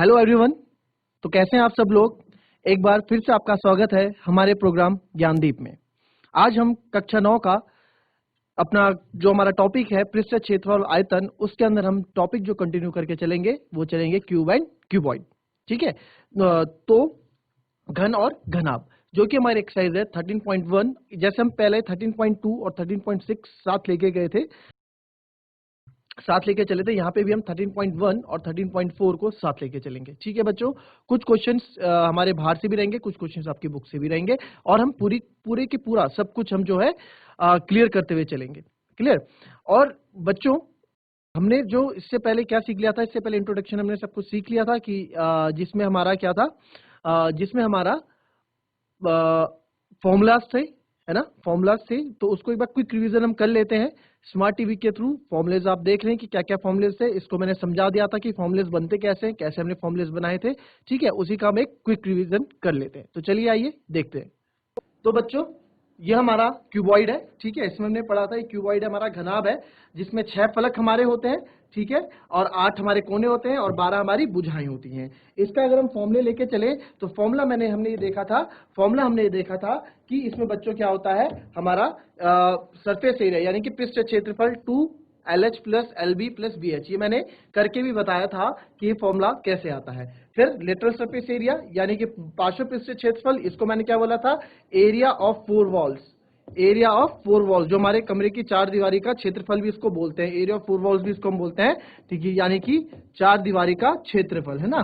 Hello everyone. तो कैसे हैं आप सब लोग। एक बार फिर से आपका स्वागत है हमारे प्रोग्राम ज्ञानदीप में। आज हम कक्षा 9 का अपना जो हमारा टॉपिक है पृष्ठ क्षेत्रफल और आयतन, उसके अंदर हम टॉपिक जो कंटिन्यू करके चलेंगे वो चलेंगे क्यूब एंड क्यूबॉइड। ठीक है। तो घन और घनाभ जो कि हमारी एक्सरसाइज है 13.1। जैसे हम पहले 13.2 और 13.6 साथ लेके गए थे, साथ लेके चले थे, यहाँ पे भी हम 13.1 और 13.4 को साथ लेके चलेंगे। ठीक है बच्चों, कुछ क्वेश्चंस हमारे बाहर से भी रहेंगे, कुछ क्वेश्चंस आपकी बुक से भी रहेंगे, और हम पूरे की पूरा सब कुछ हम जो है क्लियर करते हुए चलेंगे। क्लियर। और बच्चों, हमने जो इससे पहले क्या सीख लिया था, इससे पहले इंट्रोडक्शन हमने सब कुछ सीख लिया था कि जिसमें हमारा क्या था, जिसमें हमारा फॉर्मूलाज थे, है ना, फॉर्मूलाज थे। तो उसको एक बार क्विक रिवीजन हम कर लेते हैं स्मार्ट टीवी के थ्रू। फॉर्मुलेज आप देख रहे हैं कि क्या क्या फॉर्मुलेज थे, इसको मैंने समझा दिया था कि फॉर्मुलेज बनते कैसे हैं, कैसे हमने फॉर्मुलेज बनाए थे। ठीक है, उसी का हम एक क्विक रिवीजन कर लेते हैं। तो चलिए आइए देखते हैं। तो बच्चों, ये हमारा क्यूबॉइड है। ठीक है, इसमें हमने पढ़ा था क्यूबॉइड हमारा घनाभ है, जिसमें 6 फलक हमारे होते हैं। ठीक है, और 8 हमारे कोने होते हैं और 12 हमारी भुजाएं होती हैं। इसका अगर हम फॉर्मूले लेके चले तो फॉर्मूला हमने ये देखा था कि इसमें बच्चों क्या होता है, हमारा सरफेस एरिया यानी कि पृष्ठ क्षेत्रफल 2LH plus LB plus BH, ये मैंने करके भी बताया था कि ये फॉर्मूला कैसे आता है। फिर लेटरल सरफेस एरिया यानी कि पार्श्व पृष्ठ क्षेत्रफल, इसको मैंने क्या बोला था, area of 4 walls. Area of 4 walls, जो हमारे कमरे की 4 दीवारी का क्षेत्रफल भी इसको बोलते हैं, एरिया ऑफ 4 वॉल्स भी इसको हम बोलते हैं। ठीक है, यानी कि 4 दीवारी का क्षेत्रफल, है ना,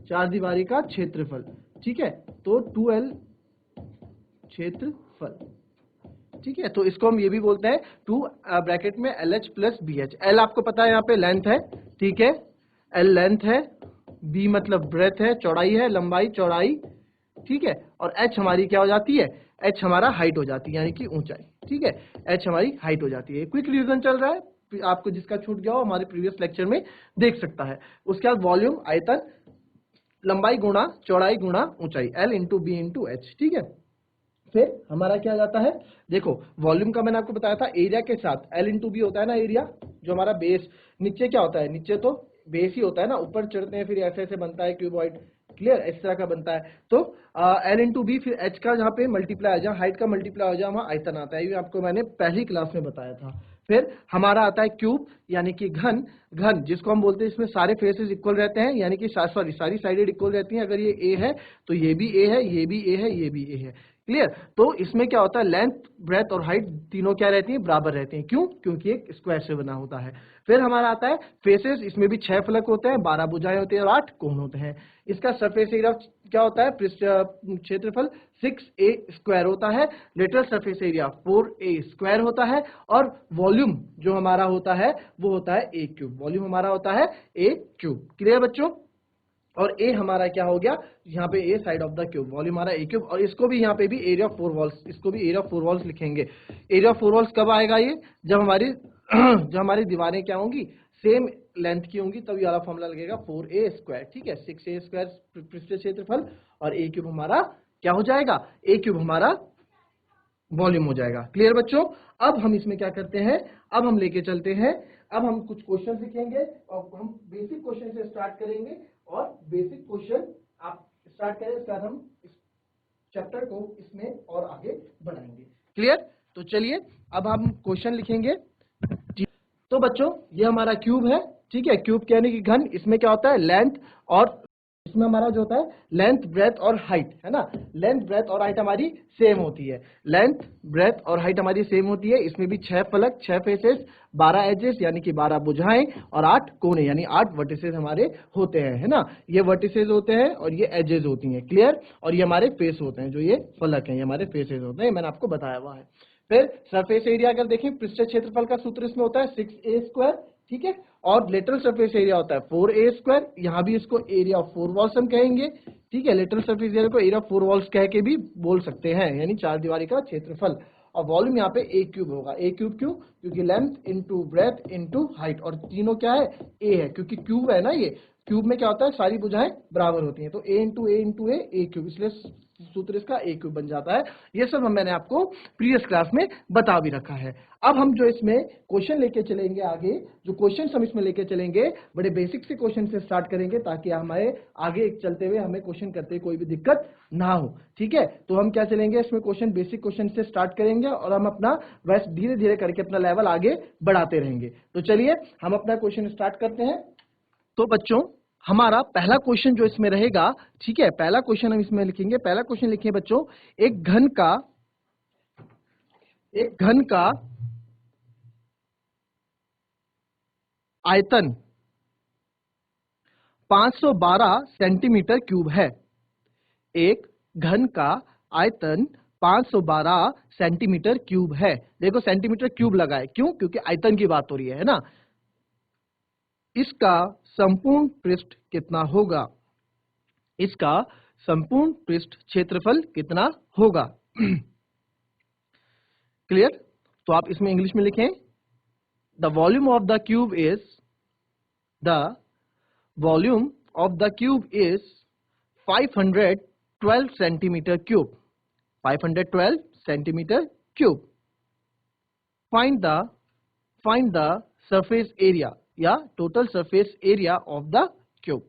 4 दीवारी का क्षेत्रफल। ठीक है, तो 2L क्षेत्रफल। ठीक है, तो इसको हम ये भी बोलते हैं 2 ब्रैकेट में LH प्लस BH। L आपको पता है यहाँ पे लेंथ है। ठीक है, L लेंथ है, B मतलब ब्रेथ है, चौड़ाई है, लंबाई चौड़ाई। ठीक है, और H हमारी क्या हो जाती है, H हमारा हाइट हो जाती है यानी कि ऊंचाई। ठीक है, H हमारी हाइट हो जाती है। क्विक रिवीजन चल रहा है, आपको जिसका छूट गया हो हमारे प्रीवियस लेक्चर में देख सकता है। उसके बाद वॉल्यूम, आयतन, लंबाई गुणा चौड़ाई गुणा ऊंचाई, L into B into H। ठीक है, फिर हमारा क्या जाता है, देखो वॉल्यूम का मैंने आपको बताया था एरिया के साथ L इंटू बी होता है ना, एरिया जो हमारा बेस, नीचे क्या होता है, नीचे तो बेस ही होता है ना, ऊपर चढ़ते हैं फिर ऐसे ऐसे बनता है क्यूबॉइड। क्लियर, इस तरह का बनता है। तो L इंटू बी, फिर H का जहाँ पे मल्टीप्लाई, जहाँ हाइट का मल्टीप्लाई हो जाए वहाँ आयतन आता है, ये आपको मैंने पहली क्लास में बताया था। फिर हमारा आता है क्यूब यानी कि घन। घन जिसको हम बोलते हैं, इसमें सारे फेसेस इक्वल रहते हैं, यानी कि सॉरी सारी साइडेड इक्वल रहती हैं। अगर ये ए है तो ये भी ए है, ये भी ए है, ये भी ए है। क्लियर। तो इसमें क्या होता है, लेंथ, ब्रेथ और हाइट तीनों क्या रहती है, बराबर रहती हैं। क्यों, क्योंकि एक स्क्वायर से बना होता है। फिर हमारा आता है फेसेस, इसमें भी 6 फलक होते हैं, 12 भुजाएं होती है और 8 कोण होते हैं। इसका सरफेस एरिया क्या होता है, पृष्ठ क्षेत्रफल 6A स्क्वायर होता है। Lateral surface area 4A square होता है। और वॉल्यूम जो हमारा होता है वो होता है A क्यूब। वॉल्यूम हमारा होता है A क्यूब। क्लियर बच्चों। और ए हमारा क्या हो गया, यहाँ पे a side of the cube, volume हमारा ए क्यूब। और इसको भी यहाँ पे भी एरिया ऑफ 4 वॉल्स, इसको भी एरिया ऑफ 4 वॉल्स लिखेंगे। एरिया ऑफ 4 वॉल्स कब आएगा, ये जब हमारी जब हमारी दीवारें क्या होंगी, सेम लेंथ की होंगी, तब ये वाला फॉर्मूला लगेगा 4A स्क्वायर। ठीक है, 6A स्क्वायर पृष्ठ क्षेत्रफल और ए क्यूब हमारा क्या हो जाएगा, ए क्यूब हमारा वॉल्यूम हो जाएगा। क्लियर बच्चों। अब हम इसमें क्या करते हैं, अब हम लेके चलते हैं, अब हम कुछ क्वेश्चन लिखेंगे और हम बेसिक क्वेश्चन से स्टार्ट करेंगे। और बेसिक क्वेश्चन आप स्टार्ट करें, उसके बाद हम इस चैप्टर को इसमें और आगे बढ़ाएंगे। क्लियर। तो चलिए अब हम क्वेश्चन लिखेंगे। तो बच्चों, ये हमारा क्यूब है। ठीक है, क्यूब यानी कि घन। इसमें क्या होता है, लेंथ, और इसमें हमारा जो होता है लेंथ, ब्रेथ और हाइट, है ना। लेंथ, ब्रेथ और हाइट हमारी सेम होती है। लेंथ, ब्रेथ और हाइट हमारी सेम होती है। इसमें भी 6 फलक, 6 फेसेस, 12 एजेस यानी कि 12 भुजाएं और 8 कोने यानी 8 वर्टिसेस हमारे होते हैं, है ना। ये वर्टिसेस होते हैं और ये एजेस होती हैं। क्लियर। और ये हमारे फेस होते हैं, जो ये फलक हैं ये हमारे फेसेस होते हैं, मैंने आपको बताया हुआ है। फिर सरफेस एरिया अगर देखें, पृष्ठ क्षेत्रफल का सूत्र इसमें होता है 6A स्क्वायर। ठीक है, और लेटरल सरफेस एरिया होता है 4A स्क्वायर। यहां भी इसको एरिया ऑफ 4 वॉल्स हम कहेंगे। ठीक है, लेटरल सरफेस एरिया को एरिया ऑफ 4 वॉल्स कह के भी बोल सकते हैं, यानी 4 दीवारी का क्षेत्रफल। और वॉल्यूम यहाँ पे A क्यूब होगा। A क्यूब क्यों, क्योंकि length into breadth into height, और तीनों क्या है, A है, क्योंकि क्यूब है ना ये, क्यूब में क्या होता है, सारी भुजाएं बराबर होती हैं, तो a इंटू ए क्यूब, इसलिए सूत्र इसका a क्यूब बन जाता है। ये सब मैंने आपको प्रीवियस क्लास में बता भी रखा है। अब हम जो इसमें क्वेश्चन लेके चलेंगे आगे, जो क्वेश्चन हम इसमें लेके चलेंगे बड़े बेसिक से क्वेश्चन से स्टार्ट करेंगे, ताकि हमारे आगे चलते हुए हमें क्वेश्चन करते हुए कोई भी दिक्कत ना हो। ठीक है, तो हम क्या चलेंगे इसमें, क्वेश्चन बेसिक क्वेश्चन से स्टार्ट करेंगे और हम अपना वैसे धीरे धीरे करके अपना लेवल आगे बढ़ाते रहेंगे। तो चलिए हम अपना क्वेश्चन स्टार्ट करते हैं। तो बच्चों हमारा पहला क्वेश्चन जो इसमें रहेगा, ठीक है, पहला क्वेश्चन हम इसमें लिखेंगे। पहला क्वेश्चन लिखिए बच्चों, एक घन का आयतन 512 सेंटीमीटर क्यूब है। एक घन का आयतन 512 सेंटीमीटर क्यूब है। देखो सेंटीमीटर क्यूब लगा है, क्यों? क्योंकि आयतन की बात हो रही है ना। इसका संपूर्ण पृष्ठ कितना होगा? इसका संपूर्ण पृष्ठ क्षेत्रफल कितना होगा? क्लियर? तो आप इसमें इंग्लिश में लिखें, the volume of the cube is 512 centimetre cube. 512 centimetre cube. Find the surface area या total surface area of the cube.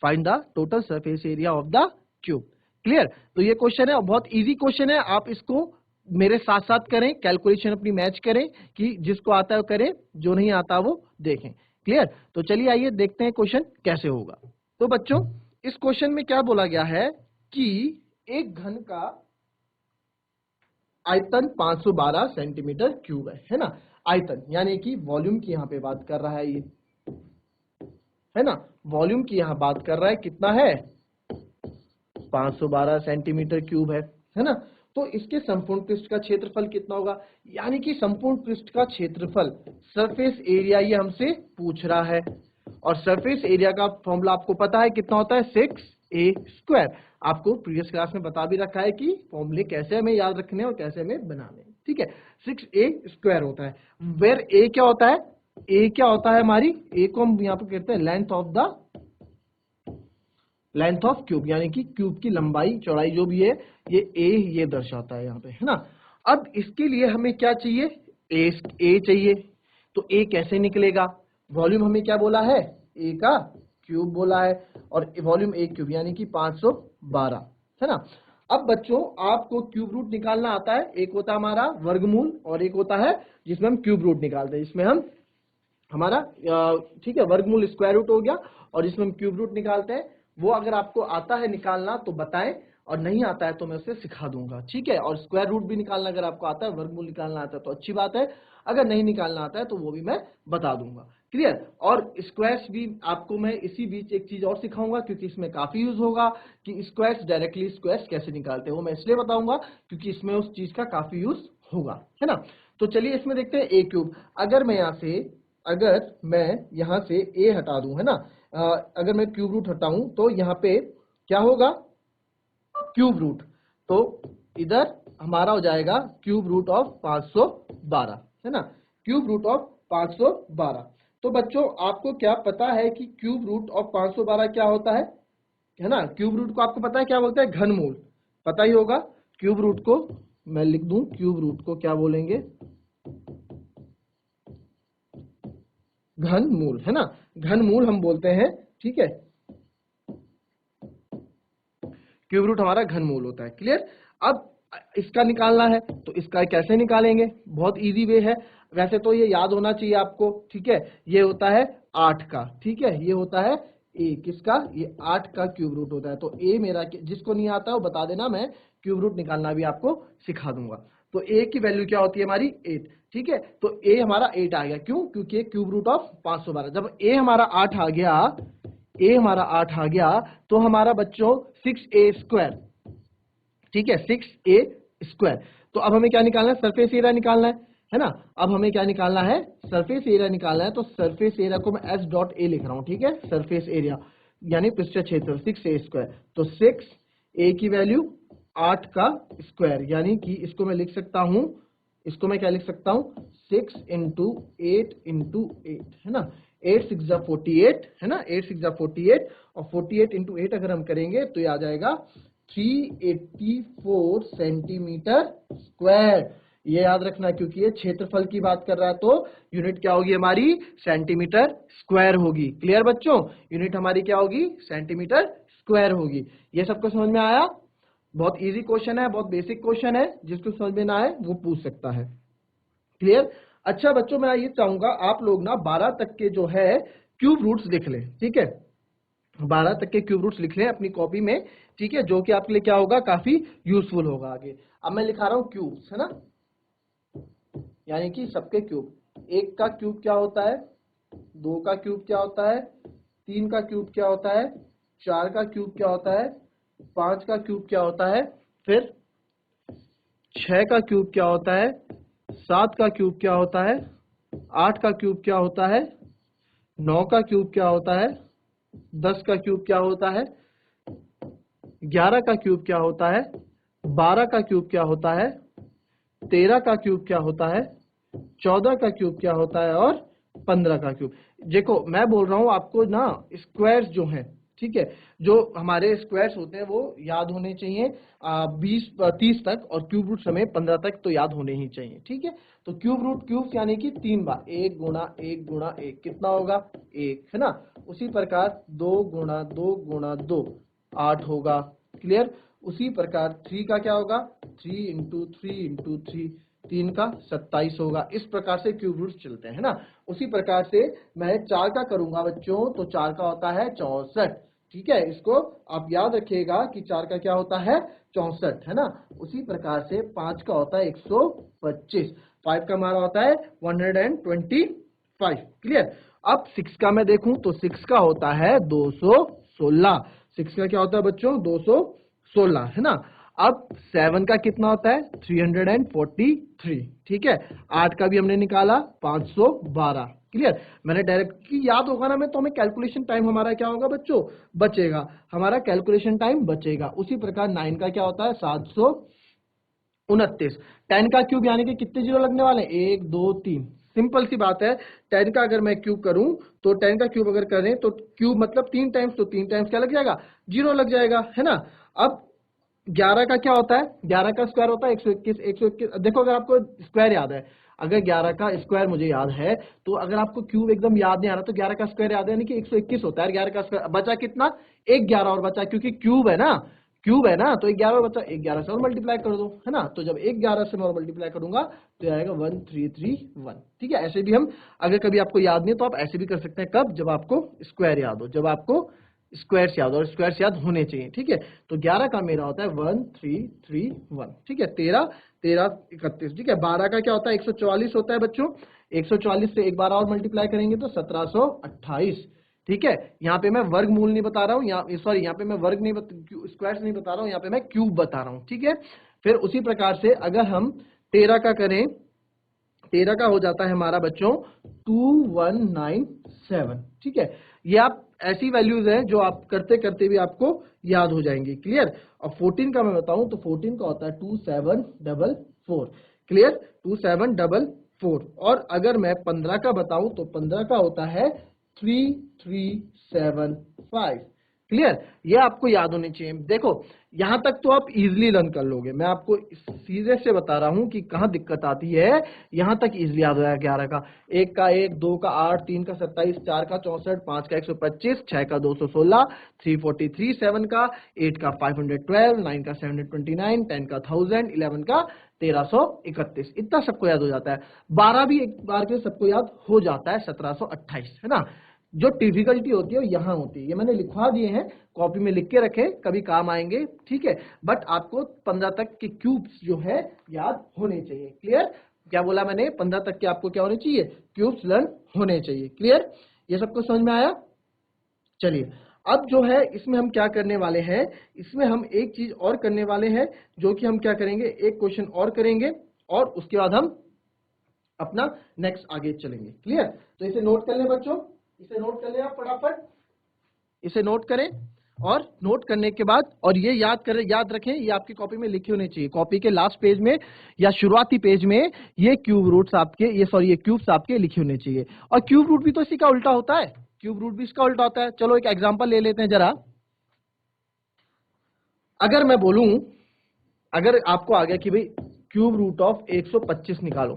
Find the total surface area of the cube. Clear? तो ये question है, बहुत easy question है। आप इसको मेरे साथ साथ करें, कैलकुलेशन अपनी मैच करें, कि जिसको आता है करें, जो नहीं आता वो देखें। क्लियर? तो चलिए आइए देखते हैं क्वेश्चन कैसे होगा। तो बच्चों इस क्वेश्चन में क्या बोला गया है कि एक घन का आयतन 512 सेंटीमीटर क्यूब है ना। आयतन यानी कि वॉल्यूम की यहां पे बात कर रहा है, ये है ना, वॉल्यूम की यहां बात कर रहा है। कितना है? 512 सेंटीमीटर क्यूब है ना। तो इसके संपूर्ण पृष्ठ का क्षेत्रफल कितना होगा? यानी कि संपूर्ण पृष्ठ का क्षेत्रफल, सरफेस एरिया, ये हमसे पूछ रहा है। और सरफेस एरिया का फॉर्मूला आपको पता है कितना होता है, 6a²। आपको प्रीवियस क्लास में बता भी रखा है कि फॉर्मूले कैसे हमें याद रखने और कैसे हमें बनाने। ठीक है, 6a² होता है। वेयर a क्या होता है? a क्या होता है हमारी? a को हम यहाँ पे कहते हैं लेंथ ऑफ क्यूब, यानी कि क्यूब की लंबाई चौड़ाई जो भी है, ये a ये दर्शाता है यहाँ पे, है ना। अब इसके लिए हमें क्या चाहिए? a चाहिए। तो a कैसे निकलेगा? वॉल्यूम हमें क्या बोला है? a का क्यूब बोला है, और वॉल्यूम a क्यूब यानी कि 512, है ना। अब बच्चों आपको क्यूब रूट निकालना आता है। एक होता है हमारा वर्गमूल और एक होता है जिसमें हम क्यूब रूट निकालते हैं। इसमें हम हमारा ठीक है, वर्गमूल स्क्वायर रूट हो गया, और जिसमें हम क्यूब रूट निकालते हैं। वो अगर आपको आता है निकालना तो बताएं, और नहीं आता है तो मैं उसे सिखा दूंगा। ठीक है, और स्क्वायर रूट भी निकालना अगर आपको आता है, वर्गमूल निकालना आता है तो अच्छी बात है, अगर नहीं निकालना आता है तो वो भी मैं बता दूंगा। क्लियर? और स्क्वायर्स भी आपको मैं इसी बीच एक चीज और सिखाऊंगा, क्योंकि इसमें काफी यूज होगा कि स्क्वायर्स, डायरेक्टली स्क्वायर्स कैसे निकालते हैं, वो मैं इसलिए बताऊंगा क्योंकि इसमें उस चीज का काफी यूज होगा, है ना। तो चलिए इसमें देखते हैं a क्यूब। अगर मैं यहां से a हटा दूं, है ना, अगर मैं क्यूब रूट हटाऊं तो यहाँ पे क्या होगा? Cube root. तो इधर हमारा हो जाएगा क्यूब रूट ऑफ 512, है ना, क्यूब रूट ऑफ 512। तो बच्चों आपको क्या पता है कि क्यूब रूट ऑफ 512 क्या होता है ना। क्यूब रूट को आपको पता है क्या बोलते हैं? घनमूल। पता ही होगा। क्यूब रूट को मैं लिख दूं, क्यूब रूट को क्या बोलेंगे? घनमूल, है ना, घनमूल हम बोलते हैं। ठीक है, क्यूब रूट हमारा घनमूल होता है। क्लियर? अब इसका निकालना है तो इसका कैसे निकालेंगे? बहुत इजी वे है। वैसे तो ये याद होना चाहिए आपको। ठीक है, ये होता है 8 का। ठीक है, ये होता है a किसका? ये 8 का क्यूब रूट होता है। तो a मेरा, जिसको नहीं आता वो बता देना, मैं क्यूब रूट निकालना भी आपको सिखा दूंगा। तो a की वैल्यू क्या होती है हमारी? 8। ठीक है, तो a हमारा 8 आ गया। क्यों? क्योंकि क्यूब रूट ऑफ 512। जब a हमारा 8 आ गया तो हमारा बच्चों 6a²। ठीक है, 6a²। तो अब हमें क्या निकालना है? सरफेस एरिया निकालना है ना। अब हमें क्या निकालना है? सरफेस एरिया निकालना है। तो सरफेस एरिया को मैं s.a लिख रहा हूं। ठीक है, सरफेस एरिया यानी पृष्ठीय क्षेत्र 6a²। तो 6a की वैल्यू 8 का स्क्वायर, यानी कि इसको मैं लिख सकता हूं, इसको मैं क्या लिख सकता हूं? 6 × 8 × 8, है ना। 8 6 जा 48 है ना, 8 6 जा 48 और 48 इंटू 8 अगर हम करेंगे तो ये आ जाएगा 384 सेंटीमीटर स्क्वायर। ये याद रखना क्योंकि ये क्षेत्रफल की बात कर रहा है तो यूनिट क्या होगी हमारी, सेंटीमीटर स्क्वायर होगी। क्लियर बच्चों, यूनिट हमारी क्या होगी, सेंटीमीटर स्क्वायर होगी। ये सबको समझ में आया? बहुत इजी क्वेश्चन है, बहुत बेसिक क्वेश्चन है, जिसको समझ में ना आए वो पूछ सकता है। क्लियर? अच्छा बच्चों, मैं ये चाहूंगा आप लोग ना 12 तक के जो है क्यूब रूट्स लिख लें, ठीक है? 12 तक के क्यूब रूट्स लिख लें अपनी कॉपी में, ठीक है, जो कि आपके लिए क्या होगा, काफी यूजफुल होगा आगे। अब मैं लिखा रहा हूं क्यूब्स, है ना, यानी कि सबके क्यूब। 1 का क्यूब क्या होता है, 2 का क्यूब क्या होता है, 3 का क्यूब क्या होता है, 4 का क्यूब क्या होता है, 5 का क्यूब क्या होता है, फिर 6 का क्यूब क्या होता है, 7 का क्यूब क्या होता है, 8 का क्यूब क्या होता है, 9 का क्यूब क्या होता है, 10 का क्यूब क्या होता है, 11 का क्यूब क्या होता है, 12 का क्यूब क्या होता है, 13 का क्यूब क्या होता है, 14 का क्यूब क्या होता है और 15 का क्यूब। देखो मैं बोल रहा हूं आपको ना, स्क्वायर्स जो हैं, ठीक है, जो हमारे स्क्वायर्स होते हैं वो याद होने चाहिए 20-30 तक, और क्यूब रूट हमें 15 तक तो याद होने ही चाहिए, ठीक है? तो क्यूब रूट क्यूब यानी कि 3 बार, 1 गुणा 1 गुणा 1 कितना होगा, 1, है ना। उसी प्रकार 2 गुणा 2 गुणा 2 8 होगा। क्लियर? उसी प्रकार 3 का क्या होगा, 3 इंटू 3 इंटू 3, 3 का 27 होगा। इस प्रकार से क्यूब रूट्स चलते हैं, है ना। उसी प्रकार से मैं 4 का करूंगा बच्चों, तो 4 का होता है 64, ठीक है, इसको आप याद रखिएगा कि 4 का क्या होता है, 64, है ना। उसी प्रकार से 5 का होता है 125, 5 का हमारा होता है 125। क्लियर? अब 6 का मैं देखूं तो 6 का होता है 216, 6 का क्या होता है बच्चों, 216, है ना। अब 7 का कितना होता है, 343, ठीक है। 8 का भी हमने निकाला 512। क्लियर? मैंने डायरेक्टली याद होगा ना, मैं तो हमें कैलकुलेशन टाइम हमारा क्या होगा बच्चों, बचेगा, हमारा कैलकुलेशन टाइम बचेगा। उसी प्रकार 9 का क्या होता है, 729। 10 का क्यूब यानी कि कितने जीरो लगने वाले, 1 2 3, सिंपल सी बात है। 10 का अगर मैं क्यूब करूं तो 10 का क्यूब अगर करें तो क्यूब मतलब 3 टाइम्स, तो 3 टाइम्स क्या लग जाएगा, जीरो लग जाएगा, है ना। अब 11 का क्या होता है, 11 का स्क्वायर होता है 121, 121। देखो अगर आपको स्क्वायर याद है, अगर 11 का स्क्वायर मुझे याद है, तो अगर आपको क्यूब एकदम याद नहीं आ रहा तो 11 का स्क्वायर याद है, यानी कि 121 होता है। 11 का स्क्वायर बचा कितना, एक 11 और बचा, क्योंकि क्यूब है ना, क्यूब है ना, तो 11 और बचा, 11 से और मल्टीप्लाई कर दो, है ना। तो जब 11 से मैं और मल्टीप्लाई करूंगा तो आएगा 1331, ठीक है। ऐसे भी हम, अगर कभी आपको याद नहीं तो आप ऐसे भी कर सकते हैं, कब, जब आपको स्क्वायर याद हो, जब आपको स्क्वायर्स याद, और स्क्वायर्स याद होने चाहिए, ठीक है। तो 11 का मेरा होता है 1331, ठीक है। 13 13 31, ठीक है। 12 का क्या होता है, 144 होता है बच्चों। 144 से एक बार और मल्टीप्लाई करेंगे तो 1728, ठीक है। यहाँ पे मैं वर्गमूल नहीं बता रहा हूँ, यहाँ सॉरी, यहाँ पे मैं वर्ग नहीं स्क्वायर्स नहीं बता रहा हूँ, यहाँ पे मैं क्यूब बता रहा हूँ, ठीक है। फिर उसी प्रकार से अगर हम 13 का करें, 13 का हो जाता है हमारा बच्चों 2197, ठीक है। ये आप ऐसी वैल्यूज हैं जो आप करते करते भी आपको याद हो जाएंगी। क्लियर? और 14 का मैं बताऊं तो 14 का होता है 2744। क्लियर? 2744। और अगर मैं 15 का बताऊं तो 15 का होता है 3375। क्लियर? ये आपको याद होनी चाहिए। देखो यहां तक तो आप इजीली लर्न कर लोगे, मैं आपको सीधे से बता रहा हूं कि कहां दिक्कत आती है। यहां तक इजीली याद हो जाएगा। 11 का 1 का 1, 2 का 8, 3 का 27, 4 का 64, 5 का 125, 6 का 216, 343, 7 का 8 का 512, 9 का 729, 10 का 1000, 11 का 1331। इतना सबको याद हो जाता है। 12 भी एक बार के सबको याद हो जाता है, 1728, है ना। जो डिफिकल्टी होती है वो यहाँ होती है। ये मैंने लिखवा दिए हैं, कॉपी में लिख के रखे, कभी काम आएंगे, ठीक है। बट आपको 15 तक के क्यूब्स जो है याद होने चाहिए। क्लियर? क्या बोला मैंने, 15 तक के आपको क्या होने चाहिए, क्यूब्स लर्न होने चाहिए। क्लियर? ये सबको समझ में आया? चलिए अब जो है इसमें हम क्या करने वाले हैं, इसमें हम एक चीज और करने वाले हैं, जो कि हम क्या करेंगे, एक क्वेश्चन और करेंगे और उसके बाद हम अपना नेक्स्ट आगे चलेंगे। क्लियर? तो इसे नोट कर लें बच्चों, इसे नोट कर लें आप फटाफट, इसे नोट करें। और नोट करने के बाद, और ये याद रखें, ये आपकी कॉपी में लिखे होने चाहिए, कॉपी के लास्ट पेज में या शुरुआती पेज में ये क्यूब रूट्स आपके, ये क्यूब्स आपके लिखे होने चाहिए। और क्यूब रूट भी तो इसी का उल्टा होता है, क्यूब रूट भी इसका उल्टा होता है। चलो एक एग्जांपल ले लेते हैं जरा। अगर मैं बोलूं, अगर आपको आ गया कि भाई क्यूब रूट ऑफ 125 निकालो,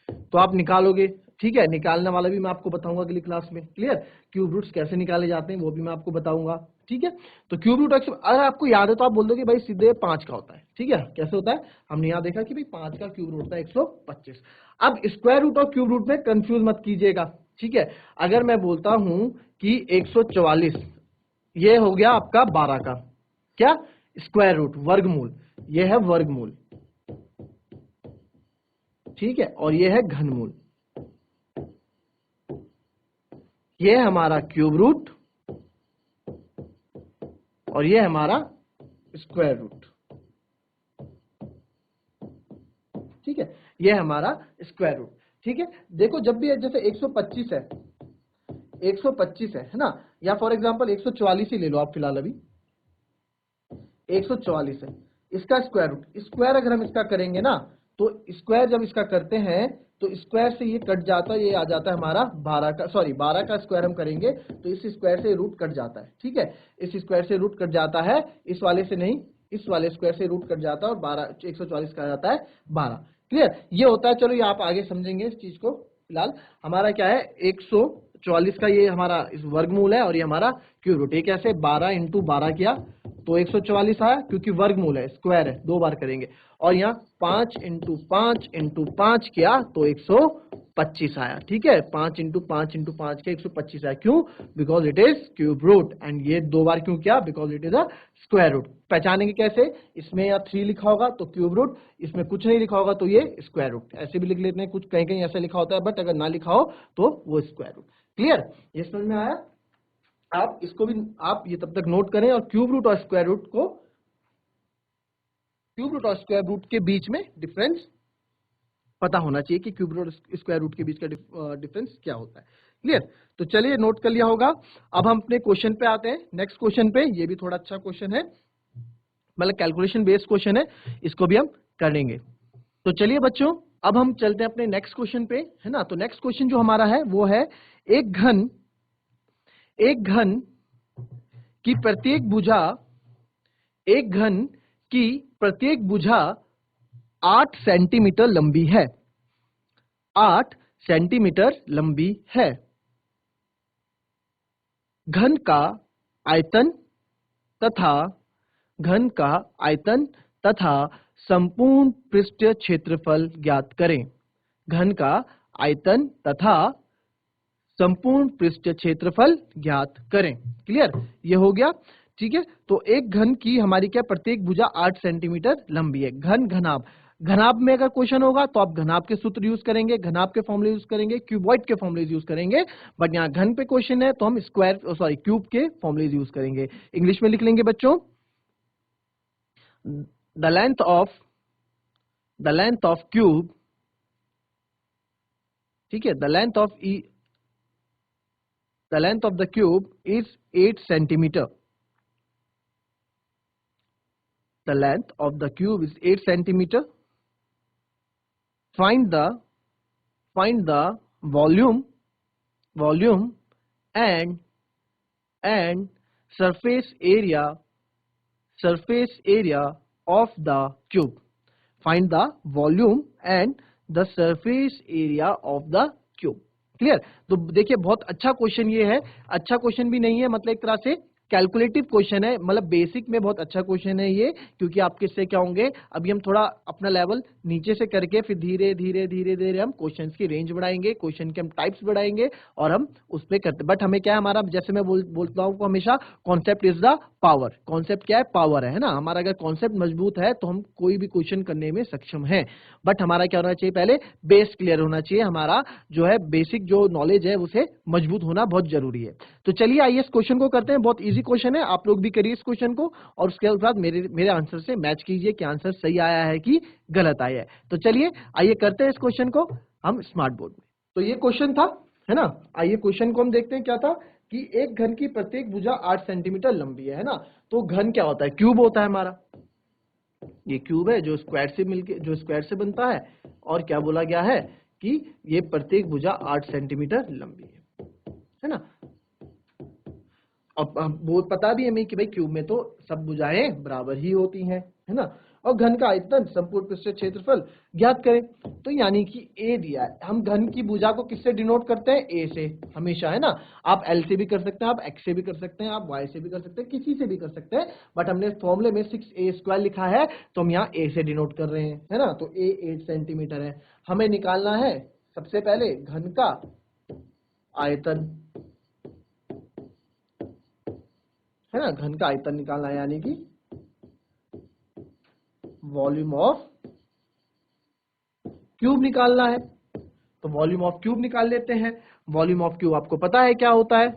तो आप निकालोगे, ठीक है। निकालने वाला भी मैं आपको बताऊंगा अगली क्लास में, क्लियर। क्यूब रूट्स कैसे निकाले जाते हैं वो भी मैं आपको बताऊंगा, ठीक है। तो क्यूब रूट अगर आपको याद है तो आप बोल दोगे भाई सीधे 5 का होता है, ठीक है। कैसे होता है, हमने यहाँ देखा कि भाई 5 का क्यूब रूट होता है 125। अब स्क्वायर रूट और क्यूब रूट में कंफ्यूज मत कीजिएगा, ठीक है। अगर मैं बोलता हूं कि 144, ये हो गया आपका 12 का क्या स्क्वायर रूट, वर्गमूल, ये है वर्गमूल, ठीक है। और ये है घनमूल, ये है हमारा क्यूब रूट, और ये है हमारा स्क्वायर रूट, ठीक है। ये है हमारा स्क्वायर रूट, ठीक है। देखो जब भी जैसे 125 है, 125 है ना, या फॉर एग्जांपल 144 ही ले लो आप फिलहाल, अभी 144 है, इसका स्क्वायर रूट, स्क्वायर अगर हम इसका करेंगे ना, तो स्क्वायर जब इसका करते हैं तो स्क्वायर से ये कट जाता है, ये आ जाता है हमारा 12 का स्क्वायर हम करेंगे तो इस स्क्वायर से रूट कट जाता है, ठीक है। इस स्क्वायर से रूट कट जाता है, इस वाले से नहीं, इस वाले स्क्वायर से रूट कट जाता है, और 144 का जाता है 12, क्लियर। ये होता है, चलो ये आप आगे समझेंगे इस चीज को। फिलहाल हमारा क्या है, 144 का ये हमारा इस वर्गमूल है, और ये हमारा क्यूब रूट। ये कैसे, 12 इंटू 12 किया तो 144 आया, क्योंकि वर्गमूल है, स्क्वायर है, 2 बार करेंगे। और यहाँ 5 इंटू 5 इंटू 5 किया तो 125 आया, ठीक है। 5 इंटू 5 इंटू 5 किया 125 आया, क्यों, because it is cube root. And ये 2 बार क्यों किया, because it is a square root. पहचानेंगे कैसे, इसमें या 3 लिखा होगा तो क्यूब रूट, इसमें कुछ नहीं लिखा होगा तो ये स्क्वायर रूट, ऐसे भी लिख लेते हैं, कुछ कहीं कहीं ऐसा लिखा होता है, बट अगर ना लिखा हो तो वो स्क्वायर रूट, क्लियर। ये समझ में आया। आप इसको भी आप ये तब तक नोट करें, और क्यूब रूट और स्क्वायर रूट को, क्यूब रूट और स्क्वायर रूट के बीच में डिफरेंस पता होना चाहिए कि क्यूब रूट स्क्वायर रूट के बीच का डिफरेंस क्या होता है, क्लियर। तो चलिए नोट कर लिया होगा। अब हम अपने क्वेश्चन पे आते हैं, नेक्स्ट क्वेश्चन पे। ये भी थोड़ा अच्छा क्वेश्चन है, मतलब कैलकुलेशन बेस्ड क्वेश्चन है, इसको भी हम कर लेंगे। तो चलिए बच्चों, अब हम चलते हैं अपने नेक्स्ट क्वेश्चन पे, है ना। तो नेक्स्ट क्वेश्चन जो हमारा है वो है, एक घन की प्रत्येक भुजा, एक घन की प्रत्येक भुजा 8 सेंटीमीटर लंबी है, 8 सेंटीमीटर लंबी है। घन का आयतन तथा घन का आयतन तथा संपूर्ण पृष्ठीय क्षेत्रफल ज्ञात करें। घन का आयतन तथा संपूर्ण पृष्ठीय क्षेत्रफल ज्ञात करें, क्लियर। ये हो गया, ठीक है। तो एक घन की हमारी क्या, प्रत्येक भुजा 8 सेंटीमीटर लंबी है। घनाभ, घनाभ में अगर क्वेश्चन होगा तो आप घनाभ के सूत्र यूज करेंगे, घनाभ के फॉर्मूले यूज करेंगे, क्यूबॉइड के फॉर्मूले यूज करेंगे। बट यहाँ घन पे क्वेश्चन है तो हम क्यूब के फॉर्मूले यूज करेंगे। इंग्लिश में लिख लेंगे बच्चों, द लेंथ ऑफ क्यूब, ठीक है, the length of the cube is 8 centimeter. The length of the cube is 8 centimeter. Find the volume and surface area of the cube. Find the volume and the surface area of the cube. Clear. तो देखिए बहुत अच्छा question ये है, अच्छा question भी नहीं है, मतलब एक तरह से कैलकुलेटिव क्वेश्चन है, मतलब बेसिक में बहुत अच्छा क्वेश्चन है ये। क्योंकि आपके इससे क्या होंगे, अभी हम थोड़ा अपना लेवल नीचे से करके फिर धीरे धीरे हम क्वेश्चंस की रेंज बढ़ाएंगे, क्वेश्चन के हम टाइप्स बढ़ाएंगे, और हम उस पर करते। बट हमें क्या है, हमारा जैसे मैं बोलता हूँ हमेशा, concept is the power. Concept क्या है, पावर है ना। हमारा अगर कॉन्सेप्ट मजबूत है तो हम कोई भी क्वेश्चन करने में सक्षम है। बट हमारा क्या होना चाहिए, पहले बेस क्लियर होना चाहिए, हमारा जो है बेसिक जो नॉलेज है उसे मजबूत होना बहुत जरूरी है। तो चलिए आइए इस क्वेश्चन को करते हैं, बहुत इजी क्वेश्चन है, आप लोग भी करिए इस क्वेश्चन को, और उसके बाद मेरे आंसर से मैच कीजिए कि आंसर सही आया है कि गलत आया है। तो चलिए आइए करते हैं इस क्वेश्चन को हम स्मार्ट बोर्ड में। तो ये क्वेश्चन था, है ना। आइए क्वेश्चन को हम देखते हैं क्या था, कि एक घन की प्रत्येक भुजा 8 सेंटीमीटर लंबी है ना। तो घन क्या होता है, क्यूब होता है हमारा, ये क्यूब है जो स्क्वायर से बनता है, और क्या बोला गया है कि ये प्रत्येक भुजा 8 सेंटीमीटर लंबी है ना। अब वो पता भी हमें कि भाई क्यूब में तो सब भुजाएं बराबर ही होती हैं, है ना। और घन का आयतन संपूर्ण पृष्ठीय क्षेत्रफल ज्ञात करें। तो यानी कि ए दिया है, हम घन की भुजा को किससे डिनोट करते हैं, ए से हमेशा, है ना। आप एल से भी कर सकते हैं, आप एक्स से भी कर सकते हैं, आप वाई से भी कर सकते हैं, किसी से भी कर सकते हैं, बट हमने फॉर्मूले में 6a² लिखा है तो हम यहाँ ए से डिनोट कर रहे हैं, है ना। तो ए 8 सेंटीमीटर है। हमें निकालना है सबसे पहले घन का आयतन, है ना, घन का आयतन निकालना है, यानी कि वॉल्यूम ऑफ क्यूब निकालना है। तो वॉल्यूम ऑफ क्यूब निकाल लेते हैं। वॉल्यूम ऑफ क्यूब आपको पता है क्या होता है,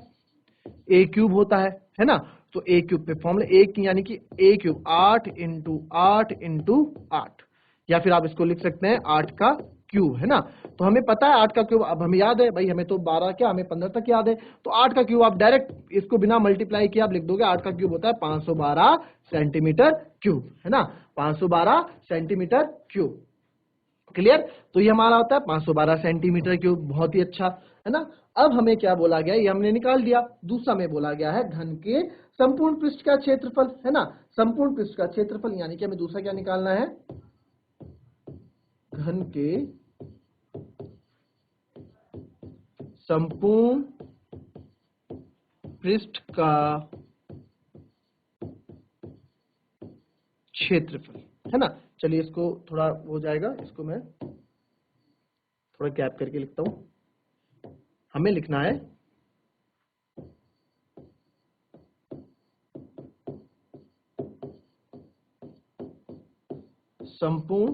ए क्यूब होता है ना। तो ए क्यूब पे फॉर्मूला एक यानी कि ए क्यूब 8 इंटू 8 इंटू 8, या फिर आप इसको लिख सकते हैं 8 का क्यूब, है ना। तो हमें पता है 8 का क्यूब, अब हमें याद है भाई, हमें तो 12 क्या, हमें 15 तक याद है। तो 8 का क्यूब आप डायरेक्ट इसको बिना मल्टीप्लाई किए आप लिख दोगे, 8 का क्यूब होता है 512 सेंटीमीटर क्यूब, है ना, 512 सेंटीमीटर क्यूब। क्लियर। तो ये हमारा होता है 512 सेंटीमीटर क्यूब, बहुत ही अच्छा, है ना। अब हमें क्या बोला गया, ये हमने निकाल दिया। दूसरा में बोला गया है घन के संपूर्ण पृष्ठ का क्षेत्रफल, है ना। संपूर्ण पृष्ठ का क्षेत्रफल यानी कि हमें दूसरा क्या निकालना है, घन के संपूर्ण पृष्ठ का क्षेत्रफल, है ना। चलिए इसको थोड़ा हो जाएगा, इसको मैं थोड़ा गैप करके लिखता हूं। हमें लिखना है संपूर्ण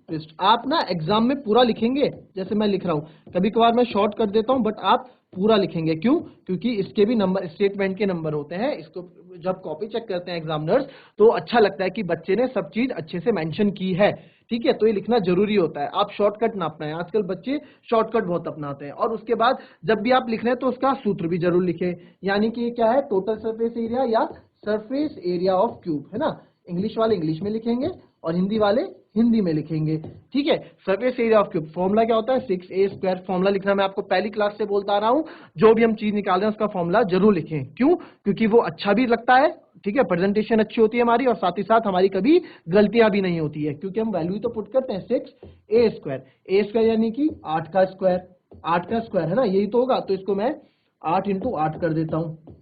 पृष्ठ। आप ना एग्जाम में पूरा लिखेंगे जैसे मैं लिख रहा हूं, कभी कभार मैं शॉर्ट कर देता हूं, बट आप पूरा लिखेंगे। क्यों, क्योंकि इसके भी नंबर, स्टेटमेंट के नंबर होते हैं। इसको जब कॉपी चेक करते हैं एग्जामिनर्स तो अच्छा लगता है कि बच्चे ने सब चीज अच्छे से मेंशन की है, ठीक है। तो ये लिखना जरूरी होता है, आप शॉर्टकट ना अपनाएं। आजकल बच्चे शॉर्टकट बहुत अपनाते हैं। और उसके बाद जब भी आप लिख रहे हैं तो उसका सूत्र भी जरूर लिखें, यानी कि ये क्या है, टोटल सरफेस एरिया या सरफेस एरिया ऑफ क्यूब, है ना। इंग्लिश वाले इंग्लिश में लिखेंगे और हिंदी वाले हिंदी में लिखेंगे, ठीक है। Surface area of cube formula क्या होता है, 6a²। फॉर्मूला लिखना मैं आपको पहली क्लास से बोलता आ रहा हूं, जो भी हम चीज निकाल रहे हैं उसका फॉर्मूला जरूर लिखें। क्यों, क्योंकि वो अच्छा भी लगता है, ठीक है, प्रेजेंटेशन अच्छी होती है हमारी, और साथ ही साथ हमारी कभी गलतियां भी नहीं होती है, क्योंकि हम वैल्यू तो पुट करते हैं 6a²। a² यानी कि 8 का स्क्वायर, 8 का स्क्वायर, है ना, यही तो होगा। तो इसको मैं 8 इंटू 8 कर देता हूं,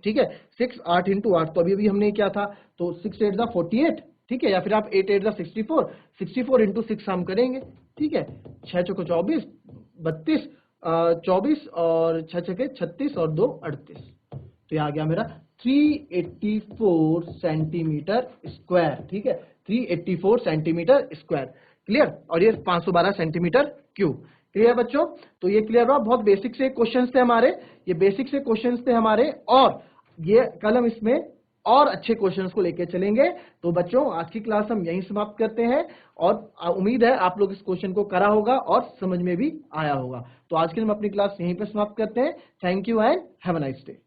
ठीक है। 6 8 इंटू 8, तो अभी हमने क्या था, तो 6 8 48, ठीक है, या फिर आप 8 8 64, 64 इंटू 6 हम करेंगे, ठीक है। 6 चौको 24, 32, 24 और 6 छके 36 और 2 38। तो ये आ गया मेरा 384 सेंटीमीटर स्क्वायर, ठीक है, 384 सेंटीमीटर स्क्वायर। क्लियर। और ये 512 सेंटीमीटर क्यूब। क्लियर बच्चों। तो ये क्लियर हुआ, बहुत बेसिक से क्वेश्चंस थे हमारे, ये बेसिक से क्वेश्चंस थे हमारे, और ये कल हम इसमें और अच्छे क्वेश्चंस को लेकर चलेंगे। तो बच्चों आज की क्लास हम यहीं समाप्त करते हैं, और उम्मीद है आप लोग इस क्वेश्चन को करा होगा और समझ में भी आया होगा। तो आज के हम अपनी क्लास यहीं पर समाप्त करते हैं। Thank you and have a nice day.